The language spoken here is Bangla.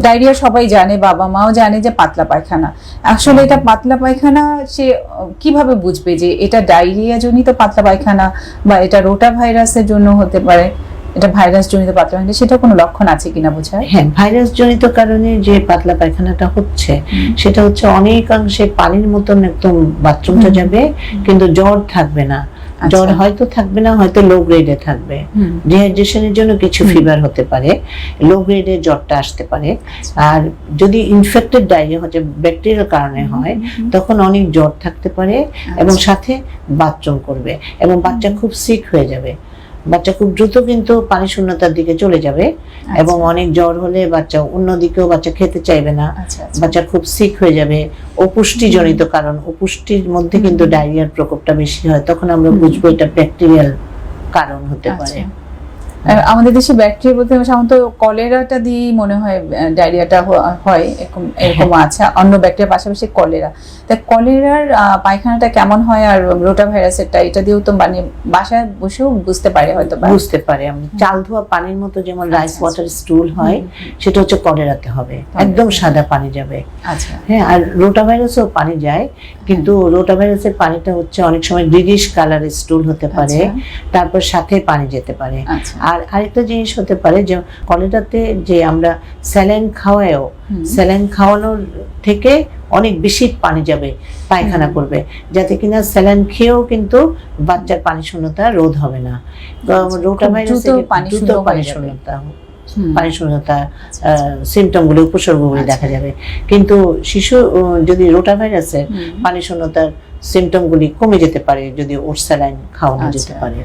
ডায়রিয়া সবাই জানে, বাবা মাও জানে যে পাতলা পায়খানা। আসলে এটা পাতলা পায়খানা সে কিভাবে বুঝবে যে এটা ডায়রিয়া জনিত পাতলা পায়খানা বা এটা রোটা ভাইরাসের জন্য হতে পারে, এটা ভাইরাস জনিত পাতলা পায়খানা, সেটা কোনো লক্ষণ আছে কিনা বোঝায়? হ্যাঁ, ভাইরাস জনিত কারণে যে পাতলা পায়খানাটা হচ্ছে সেটা হচ্ছে অনেকাংশে পানির মতন একদম বাথরুমটা যাবে, কিন্তু জ্বর থাকবে না। জ্বর হয়তো থাকবে না, হয়তো লো গ্রেডে থাকবে। ডিহাইড্রেশনের জন্য কিছু ফিভার হতে পারে, লো গ্রেডে জ্বরটা আসতে পারে। আর যদি ইনফেক্টেড ডায়রিয়া হচ্ছে ব্যাকটেরিয়ার কারণে হয়, তখন অনেক জ্বর থাকতে পারে এবং সাথে বাথরুম করবে এবং বাচ্চা খুব সিক হয়ে যাবে। বাচ্চা খুব দ্রুত কিন্তু পানি শূন্যতার দিকে চলে যাবে এবং অনেক জ্বর হলে বাচ্চা অন্যদিকেও বাচ্চা খেতে চাইবে না, বাচ্চা খুব সিক হয়ে যাবে। অপুষ্টিজনিত কারণ, অপুষ্টির মধ্যে কিন্তু ডায়রিয়ার প্রকোপটা বেশি হয়, তখন আমরা বুঝবো এটা ব্যাকটেরিয়াল কারণ হতে পারে। আমাদের দেশে ব্যাকটেরিয়া বলতে সাধারণত কলেরাটা দিয়েই মনে হয় ডায়রিয়াটা হয়, এরকম আছে। অন্য ব্যাকটেরিয়ার পাশাপাশি কলেরা, তাই কলেরার পায়খানাটা কেমন হয় আর রোটা ভাইরাসেরটা এটা দিয়েও তো মানে বাসায় বসেও বুঝতে পারে, হয়তো বুঝতে পারে। আমরা চাল ধোয়া পানির মতো যেমন রাইস ওয়াটার স্টুল হয়, সেটা হচ্ছে কলেরাতে হবে, একদম সাদা পানি যাবে। আচ্ছা, হ্যাঁ, আর রোটা ভাইরাসেও পানি যায়, কিন্তু রোটা ভাইরাসের পানিটা হচ্ছে অনেক সময় গ্রিনিশ কালারের স্টুল হতে পারে, তারপর সাথে পানি যেতে পারে। আর আরেকটা জিনিস হতে পারে যে কলেরাতে যে আমরা স্যালাইন খাওয়ায়ও, স্যালাইন খাওয়ানোর থেকে অনেক বেশি পানি যাবে, পায়খানা করবে, যাতে কিনা স্যালাইন খেয়েও কিন্তু বাচ্চার পানি শূন্যতা রোধ হবে না। রোটা ভাইরাসে পানি শূন্যতা সিমটমগুলো, উপসর্গগুলি দেখা যাবে। কিন্তু শিশু যদি রোটা ভাইরাসের পানি শূন্যতার সিমটমগুলি কমে যেতে পারে যদি ওর স্যালাইন খাওয়ানো যেতে পারে।